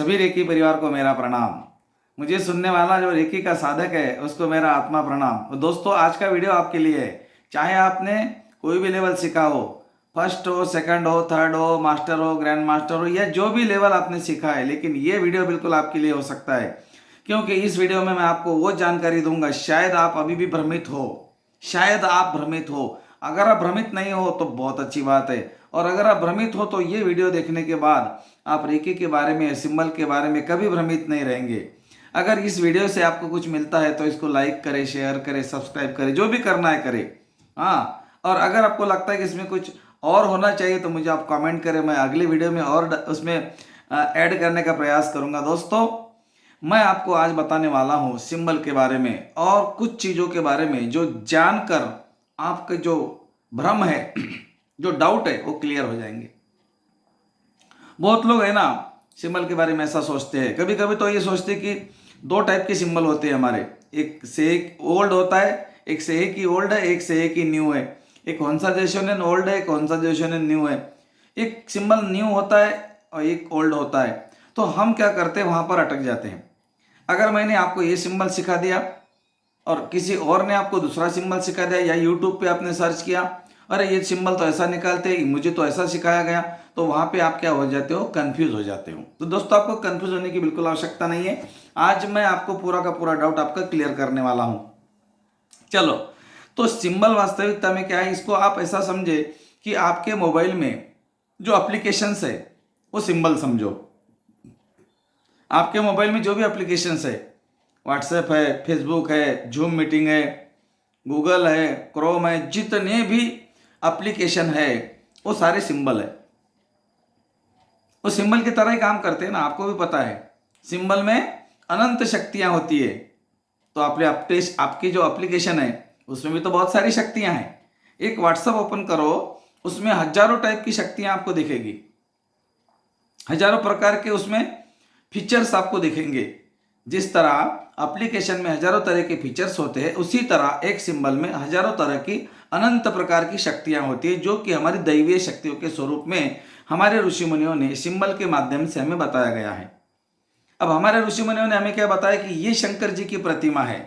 सभी रेकी परिवार को मेरा प्रणाम। मुझे सुनने वाला जो रेकी का साधक है उसको मेरा आत्मा प्रणाम। और दोस्तों, आज का वीडियो आपके लिए है। चाहे आपने कोई भी लेवल सीखा हो, फर्स्ट हो, सेकंड हो, थर्ड हो, मास्टर हो, ग्रैंड मास्टर हो, या जो भी लेवल आपने सीखा है, लेकिन ये वीडियो बिल्कुल आपके लिए हो सकता है। क्योंकि इस वीडियो में मैं आपको वो जानकारी दूंगा, शायद आप अभी भी भ्रमित हो, शायद आप भ्रमित हो। अगर आप भ्रमित नहीं हो तो बहुत अच्छी बात है, और अगर आप भ्रमित हो तो ये वीडियो देखने के बाद आप रेकी के बारे में, सिंबल के बारे में कभी भ्रमित नहीं रहेंगे। अगर इस वीडियो से आपको कुछ मिलता है तो इसको लाइक करें, शेयर करें, सब्सक्राइब करें, जो भी करना है करें। हाँ, और अगर आपको लगता है कि इसमें कुछ और होना चाहिए तो मुझे आप कमेंट करें, मैं अगली वीडियो में और उसमें ऐड करने का प्रयास करूंगा। दोस्तों, मैं आपको आज बताने वाला हूँ सिंबल के बारे में और कुछ चीज़ों के बारे में जो जानकर आपके जो भ्रम है, जो डाउट है, वो क्लियर हो जाएंगे। बहुत लोग है ना, सिंबल के बारे में ऐसा सोचते हैं। कभी कभी तो ये सोचते हैं कि दो टाइप के सिंबल होते हैं हमारे, एक से एक ओल्ड होता है, एक से एक ही ओल्ड है, एक से एक ही न्यू है। एक कॉन्वर्जेशन ओल्ड है, कॉन्वर्जेशन न्यू है। एक सिंबल न्यू होता है और एक ओल्ड होता है। तो हम क्या करते हैं, वहां पर अटक जाते हैं। अगर मैंने आपको ये सिंबल सिखा दिया और किसी और ने आपको दूसरा सिंबल सिखा दिया, या यूट्यूब पे आपने सर्च किया, अरे ये सिंबल तो ऐसा निकालते हैं, मुझे तो ऐसा सिखाया गया, तो वहां पे आप क्या हो जाते हो, कंफ्यूज हो जाते हो। तो दोस्तों, आपको कंफ्यूज होने की बिल्कुल आवश्यकता नहीं है। आज मैं आपको पूरा का पूरा डाउट आपका क्लियर करने वाला हूं। चलो, तो सिंबल वास्तविकता में क्या है, इसको आप ऐसा समझे कि आपके मोबाइल में जो एप्लीकेशंस है वो सिंबल समझो। आपके मोबाइल में जो भी एप्लीकेशंस है, व्हाट्सएप है, फेसबुक है, जूम मीटिंग है, गूगल है, क्रोम है, जितने भी एप्लीकेशन है वो सारे सिंबल है। वो सिंबल की तरह ही काम करते हैं ना, आपको भी पता है। सिंबल में अनंत शक्तियां होती है। तो आपकी जो एप्लीकेशन है उसमें भी तो बहुत सारी शक्तियां हैं। एक व्हाट्सएप ओपन करो, उसमें हजारों टाइप की शक्तियां आपको दिखेगी, हजारों प्रकार के उसमें फीचर्स आपको दिखेंगे। जिस तरह एप्लीकेशन में हजारों तरह के फीचर्स होते हैं, उसी तरह एक सिंबल में हजारों तरह की अनंत प्रकार की शक्तियां होती है, जो कि हमारी दैवीय शक्तियों के स्वरूप में हमारे ऋषि मुनियों ने सिंबल के माध्यम से हमें बताया गया है। अब हमारे ऋषि मुनियों ने हमें क्या बताया कि ये शंकर जी की प्रतिमा है।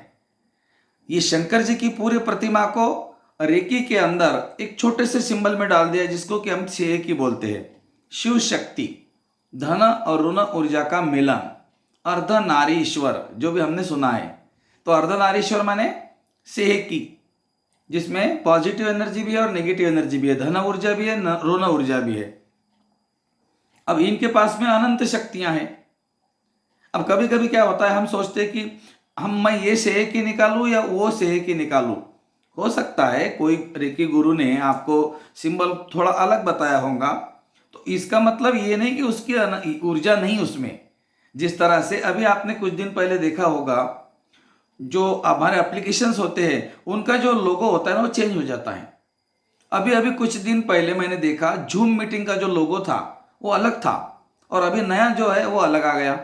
ये शंकर जी की पूरी प्रतिमा को रेकी के अंदर एक छोटे से सिंबल में डाल दिया, जिसको कि हम छह की बोलते हैं। शिव शक्ति, धन और ऋण ऊर्जा का मिलन, अर्धनारीश्वर, जो भी हमने सुना है। तो अर्धनारीश्वर माने सेहकी, जिसमें पॉजिटिव एनर्जी भी है और नेगेटिव एनर्जी भी है, धन ऊर्जा भी है, ऋण ऊर्जा भी है। अब इनके पास में अनंत शक्तियां हैं। अब कभी कभी क्या होता है, हम सोचते हैं कि मैं ये सेहकी निकालूं या वो सेहकी निकालूं। हो सकता है कोई रेकी गुरु ने आपको सिंबल थोड़ा अलग बताया होगा, तो इसका मतलब ये नहीं कि उसकी ऊर्जा नहीं उसमें। जिस तरह से अभी आपने कुछ दिन पहले देखा होगा, जो हमारे एप्लीकेशंस होते हैं उनका जो लोगो होता है ना, वो चेंज हो जाता है। अभी अभी कुछ दिन पहले मैंने देखा, जूम मीटिंग का जो लोगो था वो अलग था, और अभी नया जो है वो अलग आ गया।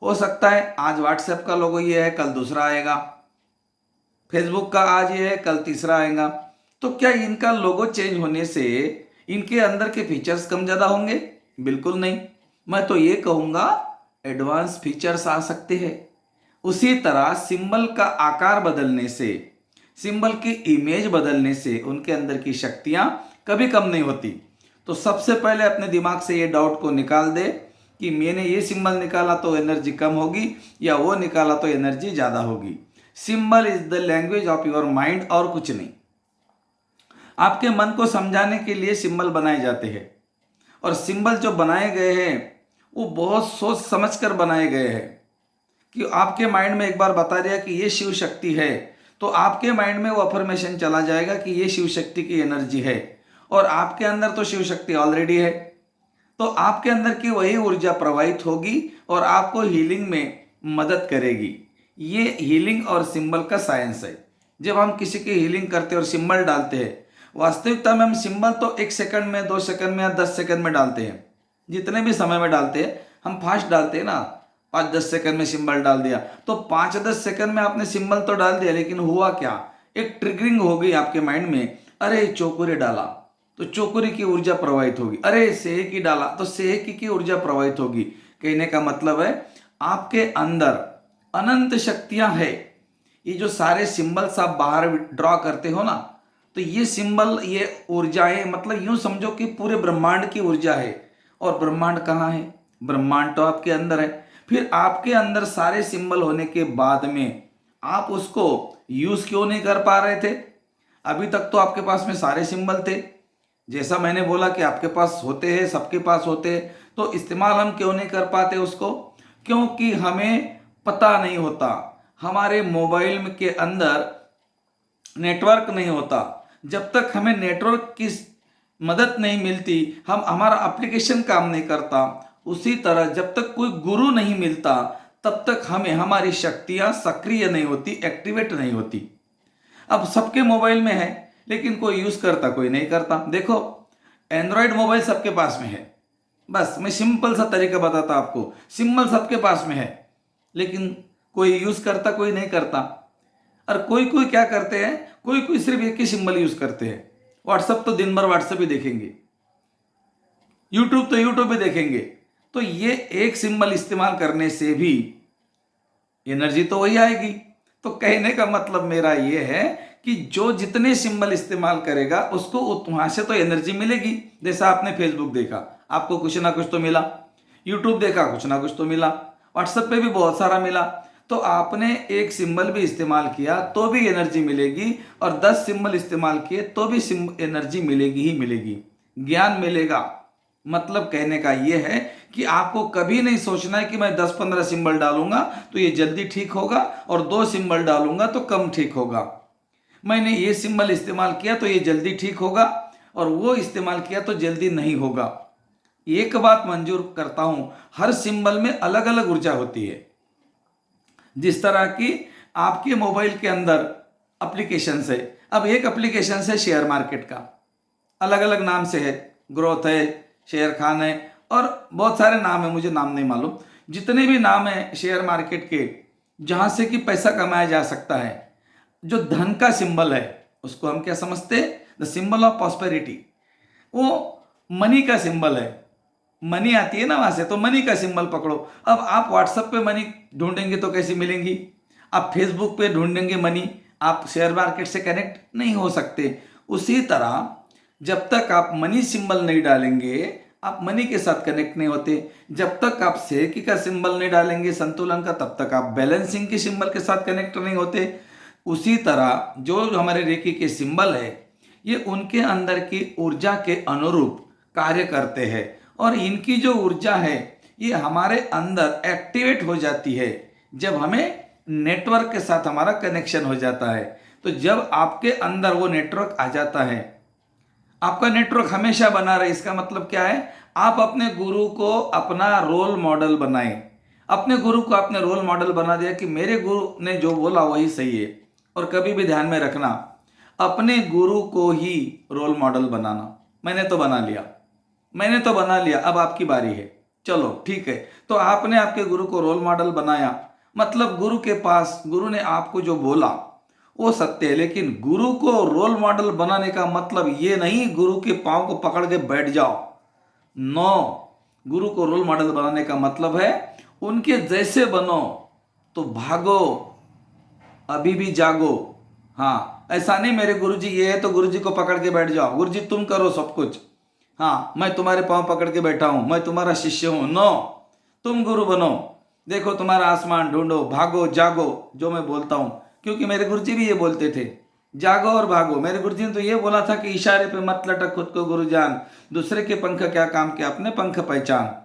हो सकता है आज व्हाट्सएप का लोगो ये है, कल दूसरा आएगा। फेसबुक का आज ये है, कल तीसरा आएगा। तो क्या इनका लोगो चेंज होने से इनके अंदर के फीचर्स कम ज़्यादा होंगे? बिल्कुल नहीं। मैं तो ये कहूँगा एडवांस फीचर्स आ सकते हैं। उसी तरह सिंबल का आकार बदलने से, सिंबल की इमेज बदलने से उनके अंदर की शक्तियां कभी कम नहीं होती। तो सबसे पहले अपने दिमाग से ये डाउट को निकाल दे कि मैंने ये सिंबल निकाला तो एनर्जी कम होगी, या वो निकाला तो एनर्जी ज़्यादा होगी। Symbol is the language of your mind, और कुछ नहीं। आपके मन को समझाने के लिए सिंबल बनाए जाते हैं, और सिंबल जो बनाए गए हैं वो बहुत सोच समझ कर बनाए गए हैं। कि आपके माइंड में एक बार बता दिया कि ये शिव शक्ति है, तो आपके माइंड में वो अफर्मेशन चला जाएगा कि ये शिव शक्ति की एनर्जी है, और आपके अंदर तो शिव शक्ति ऑलरेडी है। तो आपके अंदर की वही ऊर्जा प्रवाहित होगी और आपको हीलिंग में मदद करेगी। ये हीलिंग और सिंबल का साइंस है। जब हम किसी की हीलिंग करते हैं और सिंबल डालते हैं, वास्तविकता में हम सिंबल तो 1 सेकंड में, 2 सेकंड में या 10 सेकंड में डालते हैं। जितने भी समय में डालते हैं, हम फास्ट डालते हैं ना, 5-10 सेकंड में सिंबल डाल दिया। तो 5-10 सेकंड में आपने सिंबल तो डाल दिया, लेकिन हुआ क्या, एक ट्रिगरिंग हो गई आपके माइंड में। अरे चौकुरे डाला तो चौकुरे की ऊर्जा प्रवाहित होगी, अरे सेहकी डाला तो सेहकी की ऊर्जा प्रवाहित होगी। कहने का मतलब है आपके अंदर अनंत शक्तियां है। ये जो सारे सिंबल्स आप बाहर ड्रॉ करते हो ना, तो ये सिंबल, ये ऊर्जाएं, मतलब यूं समझो कि पूरे ब्रह्मांड की ऊर्जा है। और ब्रह्मांड कहाँ है? ब्रह्मांड तो आपके अंदर है। फिर आपके अंदर सारे सिंबल होने के बाद में आप उसको यूज क्यों नहीं कर पा रहे थे? अभी तक तो आपके पास में सारे सिंबल थे। जैसा मैंने बोला कि आपके पास होते हैं, सबके पास होते हैं, तो इस्तेमाल हम क्यों नहीं कर पाते उसको? क्योंकि हमें पता नहीं होता। हमारे मोबाइल के अंदर नेटवर्क नहीं होता। जब तक हमें नेटवर्क की मदद नहीं मिलती, हमारा एप्लीकेशन काम नहीं करता। उसी तरह जब तक कोई गुरु नहीं मिलता, तब तक हमारी शक्तियां सक्रिय नहीं होती, एक्टिवेट नहीं होती। अब सबके मोबाइल में है, लेकिन कोई यूज करता, कोई नहीं करता। देखो, एंड्रॉयड मोबाइल सबके पास में है। बस मैं सिंपल सा तरीका बताता आपको। सिंबल सबके पास में है, लेकिन कोई यूज करता, कोई नहीं करता। और कोई कोई क्या करते हैं, कोई कोई सिर्फ एक ही सिंबल यूज करते हैं। व्हाट्सएप तो दिन भर व्हाट्सएप ही देखेंगे, यूट्यूब तो यूट्यूब ही देखेंगे। तो ये एक सिंबल इस्तेमाल करने से भी एनर्जी तो वही आएगी। तो कहने का मतलब मेरा ये है कि जो जितने सिंबल इस्तेमाल करेगा उसको वहां से तो एनर्जी मिलेगी। जैसा आपने फेसबुक देखा, आपको कुछ ना कुछ तो मिला। यूट्यूब देखा, कुछ ना कुछ तो मिला। व्हाट्सएप पे भी बहुत सारा मिला। तो आपने एक सिंबल भी इस्तेमाल किया तो भी एनर्जी मिलेगी, और 10 सिंबल इस्तेमाल किए तो भी एनर्जी मिलेगी ही मिलेगी, ज्ञान मिलेगा। मतलब कहने का यह है कि आपको कभी नहीं सोचना है कि मैं 10-15 सिंबल डालूंगा तो ये जल्दी ठीक होगा, और 2 सिंबल डालूंगा तो कम ठीक होगा। मैंने ये सिंबल इस्तेमाल किया तो ये जल्दी ठीक होगा, और वो इस्तेमाल किया तो जल्दी नहीं होगा। एक बात मंजूर करता हूं, हर सिंबल में अलग अलग ऊर्जा होती है। जिस तरह की आपके मोबाइल के अंदर एप्लीकेशन है, अब एक एप्लीकेशन है शेयर मार्केट का, अलग अलग नाम से है, ग्रोथ है, शेयर खान है, और बहुत सारे नाम है, मुझे नाम नहीं मालूम। जितने भी नाम है शेयर मार्केट के, जहां से कि पैसा कमाया जा सकता है, जो धन का सिंबल है उसको हम क्या समझते हैं? The symbol of prosperity. वो मनी का सिंबल है। मनी आती है ना वहां से, तो मनी का सिंबल पकड़ो। अब आप व्हाट्सएप पे मनी ढूंढेंगे तो कैसी मिलेंगी? आप फेसबुक पे ढूंढेंगे मनी, आप शेयर मार्केट से कनेक्ट नहीं हो सकते। उसी तरह जब तक आप मनी सिंबल नहीं डालेंगे, आप मनी के साथ कनेक्ट नहीं होते। जब तक आप सेकी का सिंबल नहीं डालेंगे, संतुलन का, तब तक आप बैलेंसिंग के सिंबल के साथ कनेक्ट नहीं होते। उसी तरह जो हमारे रेकी के सिंबल है, ये उनके अंदर की ऊर्जा के अनुरूप कार्य करते हैं, और इनकी जो ऊर्जा है ये हमारे अंदर एक्टिवेट हो जाती है जब हमें नेटवर्क के साथ हमारा कनेक्शन हो जाता है। तो जब आपके अंदर वो नेटवर्क आ जाता है, आपका नेटवर्क हमेशा बना रहे, इसका मतलब क्या है? आप अपने गुरु को अपना रोल मॉडल बनाएं। अपने गुरु को आपने रोल मॉडल बना दिया कि मेरे गुरु ने जो बोला वही सही है। और कभी भी ध्यान में रखना, अपने गुरु को ही रोल मॉडल बनाना। मैंने तो बना लिया, मैंने तो बना लिया, अब आपकी बारी है। चलो ठीक है, तो आपने आपके गुरु को रोल मॉडल बनाया, मतलब गुरु के पास, गुरु ने आपको जो बोला वो सत्य है। लेकिन गुरु को रोल मॉडल बनाने का मतलब ये नहीं गुरु के पांव को पकड़ के बैठ जाओ। नो, गुरु को रोल मॉडल बनाने का मतलब है उनके जैसे बनो, तो भागो, अभी भी जागो। हाँ, ऐसा नहीं मेरे गुरुजी ये है तो गुरुजी को पकड़ के बैठ जाओ, गुरुजी तुम करो सब कुछ, हाँ मैं तुम्हारे पांव पकड़ के बैठा हूं, मैं तुम्हारा शिष्य हूं। नो, तुम गुरु बनो, देखो तुम्हारा आसमान ढूंढो, भागो जागो, जो मैं बोलता हूं। क्योंकि मेरे गुरुजी भी ये बोलते थे, जागो और भागो। मेरे गुरुजी ने तो ये बोला था कि इशारे पे मत लटक खुद को गुरु जान, दूसरे के पंख क्या काम के अपने पंख पहचान।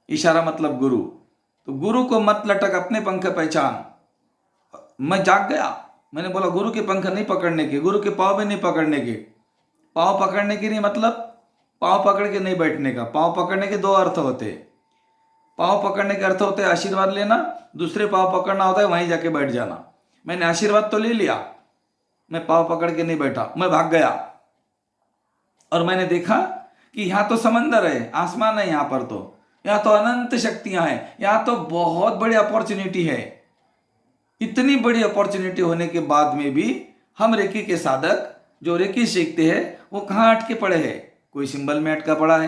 इशारा मतलब गुरु, तो गुरु को मत लटक, अपने पंख पहचान। मैं जाग गया, मैंने बोला गुरु के पंख नहीं पकड़ने के, गुरु के पाँव भी नहीं पकड़ने के। पाँव पकड़ने के नहीं मतलब पाँव पकड़ के नहीं बैठने का। पाँव पकड़ने के 2 अर्थ होते हैं। पाँव पकड़ने के अर्थ होते हैं आशीर्वाद लेना, दूसरे पाँव पकड़ना होता है वहीं जाके बैठ जाना। मैंने आशीर्वाद तो ले लिया, मैं पाँव पकड़ के नहीं बैठा, मैं भाग गया। और मैंने देखा कि यहाँ तो समंदर है, आसमान है, यहाँ पर तो, यहाँ तो अनंत शक्तियां हैं, यहाँ तो बहुत बड़ी अपॉर्चुनिटी है। इतनी बड़ी अपॉर्चुनिटी होने के बाद में भी हम रेकी के साधक जो रेकी सीखते हैं वो कहाँ अटके पड़े हैं? कोई सिंबल में अटका पड़ा है,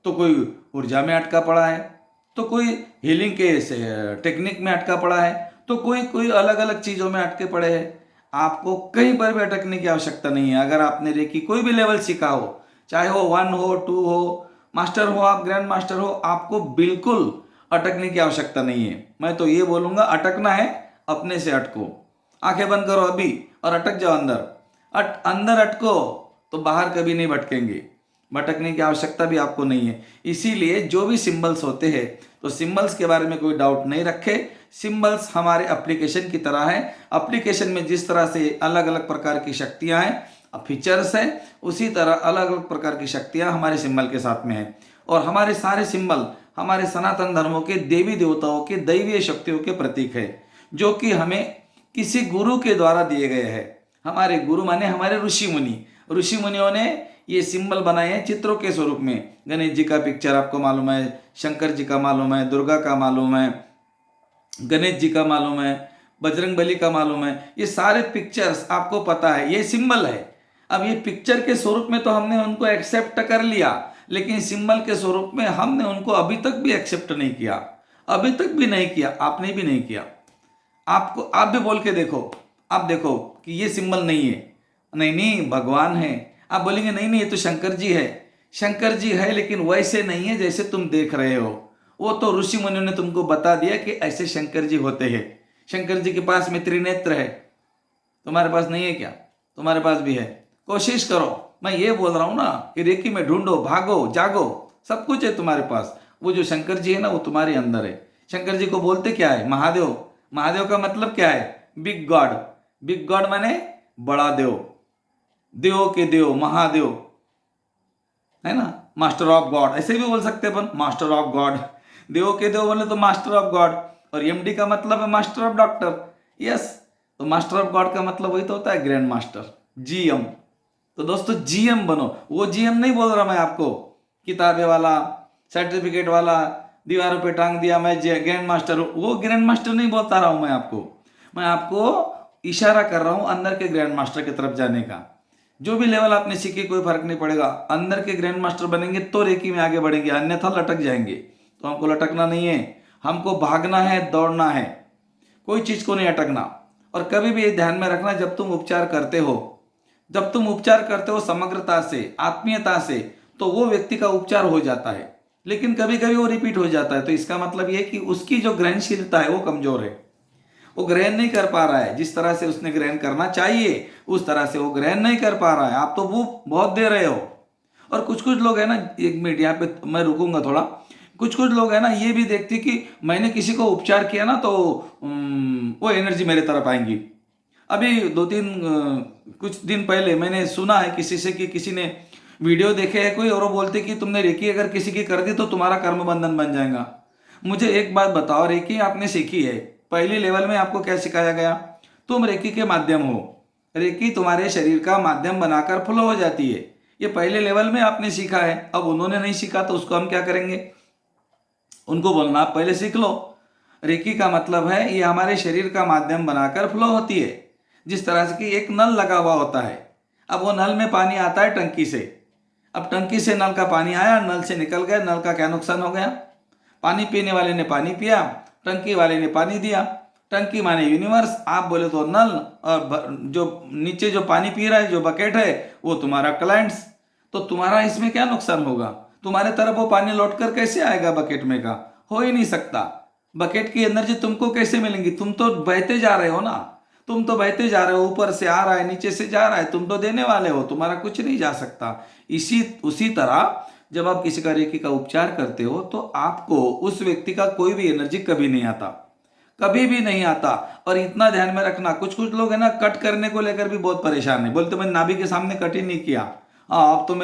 तो कोई ऊर्जा में अटका पड़ा है, तो कोई हीलिंग के टेक्निक में अटका पड़ा है, तो कोई कोई अलग अलग चीज़ों में अटके पड़े हैं। आपको कहीं पर भी अटकने की आवश्यकता नहीं है। अगर आपने रेकी कोई भी लेवल सीखा हो, चाहे वो 1 हो, 2 हो, मास्टर हो, आप ग्रैंड मास्टर हो, आपको बिल्कुल अटकने की आवश्यकता नहीं है। मैं तो ये बोलूँगा, अटकना है अपने से अटको। आंखें बंद करो अभी और अटक जाओ अंदर। अंदर अटको तो बाहर कभी नहीं भटकेंगे। भटकने की आवश्यकता भी आपको नहीं है। इसीलिए जो भी सिंबल्स होते हैं, तो सिंबल्स के बारे में कोई डाउट नहीं रखे। सिंबल्स हमारे एप्लीकेशन की तरह है। एप्लीकेशन में जिस तरह से अलग अलग प्रकार की शक्तियां हैं, फीचर्स है, उसी तरह अलग अलग प्रकार की शक्तियां हमारे सिंबल के साथ में है। और हमारे सारे सिंबल हमारे सनातन धर्मों के देवी देवताओं के दैवीय शक्तियों के प्रतीक है, जो कि हमें किसी गुरु के द्वारा दिए गए हैं। हमारे गुरु माने हमारे ऋषि मुनि। ऋषि मुनियों ने ये सिंबल बनाए हैं चित्रों के स्वरूप में। गणेश जी का पिक्चर आपको मालूम है, शंकर जी का मालूम है, दुर्गा का मालूम है, गणेश जी का मालूम है, बजरंग बली का मालूम है। ये सारे पिक्चर्स आपको पता है, ये सिंबल है। अब ये पिक्चर के स्वरूप में तो हमने उनको एक्सेप्ट कर लिया, लेकिन सिंबल के स्वरूप में हमने उनको अभी तक भी एक्सेप्ट नहीं किया। अभी तक भी नहीं किया, आपने भी नहीं किया। आपको आप भी बोल के देखो, आप देखो कि ये सिंबल नहीं है। नहीं नहीं, भगवान है। आप बोलेंगे नहीं नहीं, ये तो शंकर जी है। शंकर जी है, लेकिन वैसे नहीं है जैसे तुम देख रहे हो। वो तो ऋषि मुनियों ने तुमको बता दिया कि ऐसे शंकर जी होते हैं। शंकर जी के पास में त्रिनेत्र है, तुम्हारे पास नहीं है क्या? तुम्हारे पास भी है। कोशिश करो। मैं ये बोल रहा हूं ना कि रेकी में ढूंढो, भागो, जागो, सब कुछ है तुम्हारे पास। वो जो शंकर जी है ना, वो तुम्हारे अंदर है। शंकर जी को बोलते क्या है? महादेव। महादेव का मतलब क्या है? Big God. बिग गॉड माने बड़ा देव, देव के देव, महादेव है ना, मास्टर ऑफ गॉड, ऐसे भी बोल सकते हैं अपन, मास्टर ऑफ गॉड। देव के देव बोले तो मास्टर ऑफ गॉड। और एमडी का मतलब है मास्टर ऑफ डॉक्टर। यस, तो मास्टर ऑफ गॉड का मतलब वही तो होता है ग्रैंड मास्टर, जीएम। तो दोस्तों जीएम बनो। वो जीएम नहीं बोल रहा मैं आपको, किताबें वाला, सर्टिफिकेट वाला, दीवारों पे टांग दिया मैं ग्रैंड मास्टर हूँ, वो ग्रैंड मास्टर नहीं बोलता रहा हूँ मैं आपको। मैं आपको इशारा कर रहा हूँ अंदर के ग्रैंड मास्टर की तरफ जाने का। जो भी लेवल आपने सीखे कोई फर्क नहीं पड़ेगा, अंदर के ग्रैंड मास्टर बनेंगे तो रेकी में आगे बढ़ेंगे, अन्यथा लटक जाएंगे। तो हमको लटकना नहीं है, हमको भागना है, दौड़ना है, कोई चीज को नहीं अटकना। और कभी भी ये ध्यान में रखना, जब तुम उपचार करते हो, जब तुम उपचार करते हो समग्रता से, आत्मीयता से, तो वो व्यक्ति का उपचार हो जाता है। लेकिन कभी कभी वो रिपीट हो जाता है, तो इसका मतलब ये कि उसकी जो ग्रहणशीलता है वो कमजोर है। वो ग्रहण नहीं कर पा रहा है, जिस तरह से उसने ग्रहण करना चाहिए उस तरह से वो ग्रहण नहीं कर पा रहा है। आप तो वो बहुत दे रहे हो। और कुछ कुछ लोग है ना, एक मिनट यहाँ पे मैं रुकूंगा थोड़ा। कुछ कुछ लोग है ना, ये भी देखते कि मैंने किसी को उपचार किया ना तो वो एनर्जी मेरे तरफ आएंगी। अभी कुछ दिन पहले मैंने सुना है किसी से कि किसी ने वीडियो देखे है कोई, और वो बोलते कि तुमने रेकी अगर किसी की कर दी तो तुम्हारा कर्म बंधन बन जाएगा। मुझे एक बात बताओ, रेकी आपने सीखी है, पहली लेवल में आपको क्या सिखाया गया? तुम रेकी के माध्यम हो, रेकी तुम्हारे शरीर का माध्यम बनाकर फ्लो हो जाती है। ये पहले लेवल में आपने सीखा है। अब उन्होंने नहीं सीखा तो उसको हम क्या करेंगे? उनको बोलना आप पहले सीख लो। रेकी का मतलब है ये हमारे शरीर का माध्यम बनाकर फ्लो होती है। जिस तरह से कि एक नल लगा हुआ होता है, अब वो नल में पानी आता है टंकी से। अब टंकी से नल का पानी आया, नल से निकल गया, नल का क्या नुकसान हो गया? पानी पीने वाले ने पानी पिया, टंकी वाले ने पानी दिया। टंकी माने यूनिवर्स, आप बोले तो नल, और जो नीचे जो पानी पी रहा है, जो बकेट है, वो तुम्हारा क्लाइंट्स। तो तुम्हारा इसमें क्या नुकसान होगा? तुम्हारे तरफ वो पानी लौट कर कैसे आएगा बकेट में का? हो ही नहीं सकता। बकेट की एनर्जी तुमको कैसे मिलेंगी? तुम तो बहते जा रहे हो ना, तुम तो बहते जा रहे हो, ऊपर से आ रहा है, नीचे से जा रहा है, तुम तो देने वाले हो, तुम्हारा कुछ नहीं जा सकता। उसी तरह जब आप किसी का रेकी का उपचार करते हो तो आपको उस व्यक्ति का कोई भी एनर्जी कभी नहीं आता, कभी भी नहीं आता। और इतना ध्यान में रखना, कुछ कुछ लोग है ना कट करने को लेकर भी बहुत परेशान है, बोलते मैंने नाभि के सामने कट ही नहीं किया, हाँ अब तो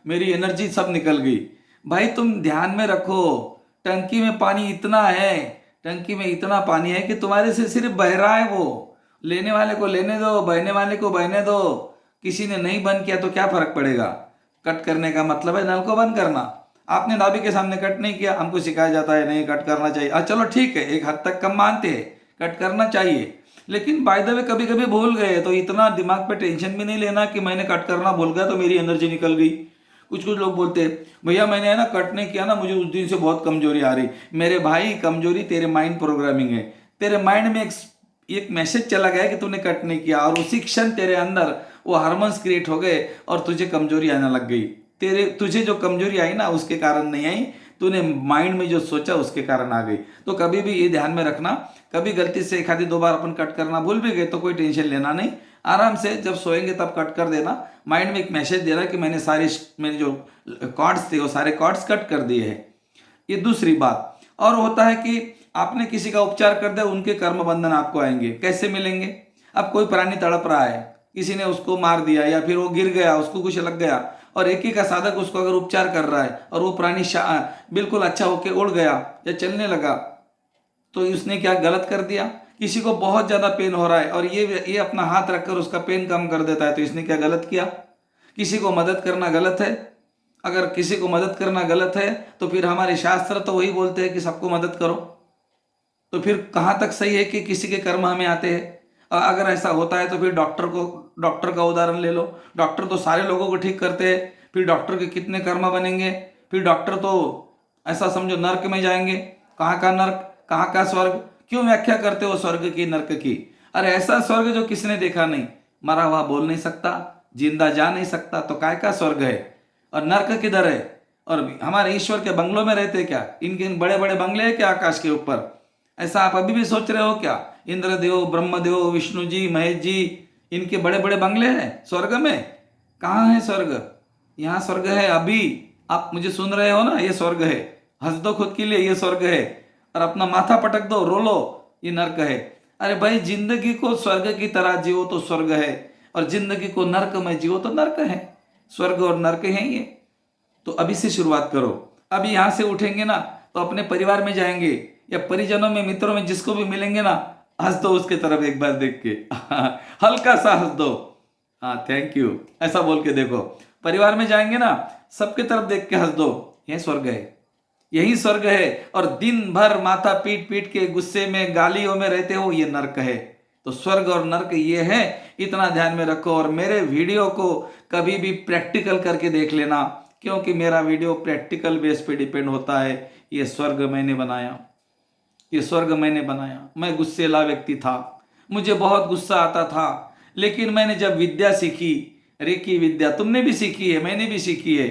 मेरी एनर्जी सब निकल गई। भाई तुम ध्यान में रखो, टंकी में पानी इतना है, टंकी में इतना पानी है कि तुम्हारे से सिर्फ बह रहा है, वो लेने वाले को लेने दो, बहने वाले को बहने दो। किसी ने नहीं बंद किया तो क्या फर्क पड़ेगा? कट करने का मतलब है नल को बंद करना। आपने नाभि के सामने कट नहीं किया, हमको सिखाया जाता है नहीं कट करना चाहिए। चलो ठीक है, एक हद तक कम मानते हैं, कट करना चाहिए, लेकिन बाय द वे कभी कभी भूल गए तो इतना दिमाग पे टेंशन भी नहीं लेना कि मैंने कट करना भूल गया तो मेरी एनर्जी निकल गई। कुछ कुछ लोग बोलते हैं भैया मैंने है ना कट नहीं किया ना, मुझे उस दिन से बहुत कमजोरी आ रही। मेरे भाई कमजोरी तेरे माइंड प्रोग्रामिंग है। तेरे माइंड में एक मैसेज चला गया कि तूने कट नहीं किया और उसी क्षण तेरे अंदर वो हार्मोन्स क्रिएट हो गए और तुझे कमजोरी आने लग गई। तुझे जो कमजोरी आई ना उसके कारण नहीं आई, तूने माइंड में जो सोचा उसके कारण आ गई। तो कभी भी ये ध्यान में रखना, कभी गलती से एक आधी दो बार अपन कट करना भूल भी गए तो कोई टेंशन लेना नहीं, आराम से जब सोएंगे तब कट कर देना। माइंड में एक मैसेज दे रहा है कि मैंने मेरे जो कॉर्ड्स थे वो सारे कॉर्ड्स कट कर दिए हैं। ये दूसरी बात। और होता है कि आपने किसी का उपचार कर दिया, उनके कर्म बंधन आपको आएंगे। कैसे मिलेंगे? अब कोई प्राणी तड़प रहा है, किसी ने उसको मार दिया या फिर वो गिर गया, उसको कुछ लग गया, और एक ही का साधक उसको अगर उपचार कर रहा है और वो प्राणी बिल्कुल अच्छा होके उड़ गया या चलने लगा, तो उसने क्या गलत कर दिया? किसी को बहुत ज़्यादा पेन हो रहा है और ये अपना हाथ रखकर उसका पेन कम कर देता है, तो इसने क्या गलत किया? किसी को मदद करना गलत है? अगर किसी को मदद करना गलत है तो फिर हमारे शास्त्र तो वही बोलते हैं कि सबको मदद करो। तो फिर कहाँ तक सही है कि किसी के कर्म हमें आते हैं? अगर ऐसा होता है तो फिर डॉक्टर का उदाहरण ले लो। डॉक्टर तो सारे लोगों को ठीक करते हैं, फिर डॉक्टर के कितने कर्म बनेंगे? फिर डॉक्टर तो ऐसा समझो नर्क में जाएंगे। कहाँ का नर्क, कहाँ का स्वर्ग? क्यों व्याख्या करते हो स्वर्ग की नर्क की? अरे ऐसा स्वर्ग जो किसने देखा नहीं, मरा हुआ बोल नहीं सकता, जिंदा जा नहीं सकता, तो काय का स्वर्ग है? और नर्क किधर है? और हमारे ईश्वर के बंगलों में रहते क्या? इनके बड़े बड़े बंगले हैं क्या आकाश के ऊपर? ऐसा आप अभी भी सोच रहे हो क्या? इंद्रदेव, ब्रह्मदेव, विष्णु जी, महेश जी, इनके बड़े बड़े बंगले हैं स्वर्ग में? कहाँ है स्वर्ग? यहाँ स्वर्ग है अभी। आप मुझे सुन रहे हो ना, ये स्वर्ग है। हंस दो खुद के लिए, ये स्वर्ग है। और अपना माथा पटक दो, रो लो, ये नर्क है। अरे भाई, जिंदगी को स्वर्ग की तरह जियो तो स्वर्ग है, और जिंदगी को नर्क में जियो तो नर्क है। स्वर्ग और नर्क है ये। तो अभी से शुरुआत करो। अभी यहाँ से उठेंगे ना तो अपने परिवार में जाएंगे या परिजनों में, मित्रों में, जिसको भी मिलेंगे ना, हंस दो उसके तरफ एक बार देख के हल्का सा हंस दो। हाँ, थैंक यू, ऐसा बोल के देखो। परिवार में जाएंगे ना, सबके तरफ देख के हंस दो। यह स्वर्ग है, यही स्वर्ग है। और दिन भर माथा पीट पीट के गुस्से में, गालियों में रहते हो, ये नर्क है। तो स्वर्ग और नर्क ये है, इतना ध्यान में रखो। और मेरे वीडियो को कभी भी प्रैक्टिकल करके देख लेना, क्योंकि मेरा वीडियो प्रैक्टिकल बेस पे डिपेंड होता है। ये स्वर्ग मैंने बनाया, ये स्वर्ग मैंने बनाया। मैं गुस्सेला व्यक्ति था, मुझे बहुत गुस्सा आता था, लेकिन मैंने जब विद्या सीखी, रेकी विद्या, तुमने भी सीखी है, मैंने भी सीखी है।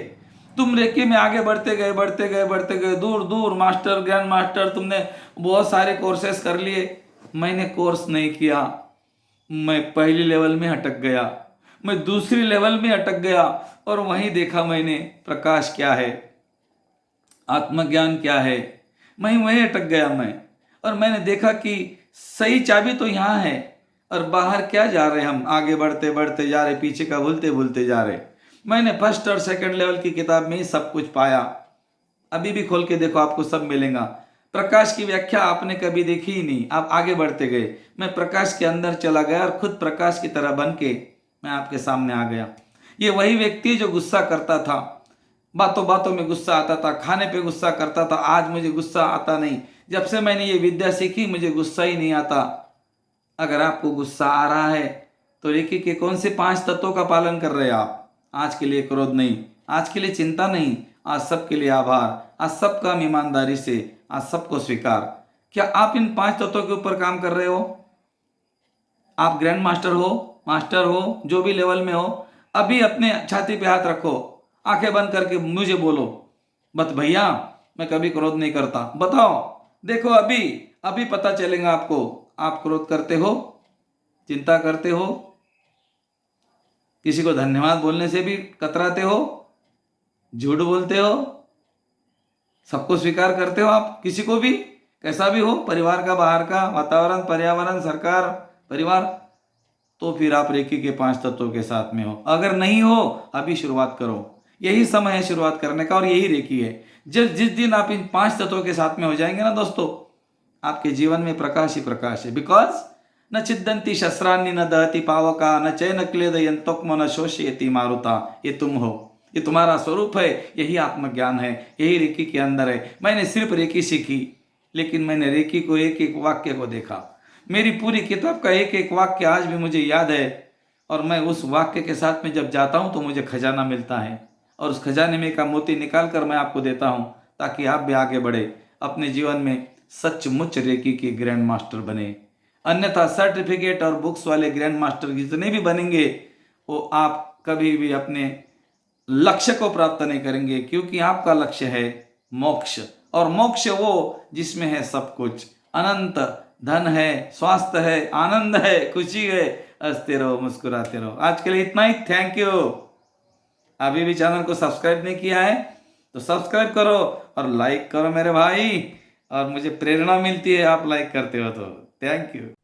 तुम रेकी में आगे बढ़ते गए, बढ़ते गए, बढ़ते गए, दूर दूर मास्टर, ग्रैंड मास्टर, तुमने बहुत सारे कोर्सेस कर लिए। मैंने कोर्स नहीं किया, मैं पहली लेवल में अटक गया, मैं दूसरी लेवल में अटक गया, और वहीं देखा मैंने प्रकाश क्या है, आत्मज्ञान क्या है। मैं वहीं अटक गया मैं। और मैंने देखा कि सही चाबी तो यहाँ है, और बाहर क्या जा रहे हम, आगे बढ़ते बढ़ते जा रहे, पीछे का भूलते भूलते जा रहे। मैंने फर्स्ट और सेकंड लेवल की किताब में ही सब कुछ पाया। अभी भी खोल के देखो, आपको सब मिलेगा। प्रकाश की व्याख्या आपने कभी देखी ही नहीं, आप आगे बढ़ते गए। मैं प्रकाश के अंदर चला गया और खुद प्रकाश की तरह बन के मैं आपके सामने आ गया। ये वही व्यक्ति जो गुस्सा करता था, बातों बातों में गुस्सा आता था, खाने पे गुस्सा करता था। आज मुझे गुस्सा आता नहीं। जब से मैंने ये विद्या सीखी, मुझे गुस्सा ही नहीं आता। अगर आपको गुस्सा आ रहा है तो रेकी के कौन से 5 तत्वों का पालन कर रहे हैं आप? आज के लिए क्रोध नहीं, आज के लिए चिंता नहीं, आज सबके लिए आभार, आज सब काम ईमानदारी से, आज सबको स्वीकार। क्या आप इन 5 तत्वों के ऊपर काम कर रहे हो? आप ग्रैंड मास्टर हो, मास्टर हो, जो भी लेवल में हो, अभी अपने छाती पे हाथ रखो, आंखें बंद करके मुझे बोलो, बस भैया मैं कभी क्रोध नहीं करता। बताओ, देखो अभी अभी पता चलेगा आपको। आप क्रोध करते हो, चिंता करते हो, किसी को धन्यवाद बोलने से भी कतराते हो, झूठ बोलते हो, सबको स्वीकार करते हो आप, किसी को भी, कैसा भी हो, परिवार का, बाहर का, वातावरण, पर्यावरण, सरकार, परिवार, तो फिर आप रेकी के 5 तत्वों के साथ में हो। अगर नहीं हो, अभी शुरुआत करो। यही समय है शुरुआत करने का, और यही रेकी है। जिस दिन आप इन 5 तत्वों के साथ में हो जाएंगे ना दोस्तों, आपके जीवन में प्रकाश ही प्रकाश है। बिकॉज न छिद्दंती शस्त्रान्नि न दहति पावका न चैन क्लेदयन्तोक्म न शोषयति मारुता। ये तुम हो, ये तुम्हारा स्वरूप है, यही आत्मज्ञान है, यही रेकी के अंदर है। मैंने सिर्फ रेकी सीखी, लेकिन मैंने रेकी को एक एक वाक्य को देखा। मेरी पूरी किताब का एक एक वाक्य आज भी मुझे याद है, और मैं उस वाक्य के साथ में जब जाता हूँ तो मुझे खजाना मिलता है। और उस खजाने में का मोती निकाल कर मैं आपको देता हूँ, ताकि आप भी आगे बढ़े, अपने जीवन में सचमुच रेकी के ग्रैंड मास्टर बने। अन्यथा सर्टिफिकेट और बुक्स वाले ग्रैंड मास्टर जितने भी बनेंगे, वो आप कभी भी अपने लक्ष्य को प्राप्त नहीं करेंगे, क्योंकि आपका लक्ष्य है मोक्ष। और मोक्ष वो जिसमें है सब कुछ, अनंत धन है, स्वास्थ्य है, आनंद है, खुशी है। हंसते रहो, मुस्कुराते रहो। आज के लिए इतना ही। Thank you. अभी भी चैनल को सब्सक्राइब नहीं किया है तो सब्सक्राइब करो और लाइक करो मेरे भाई, और मुझे प्रेरणा मिलती है आप लाइक करते हो तो। Thank you.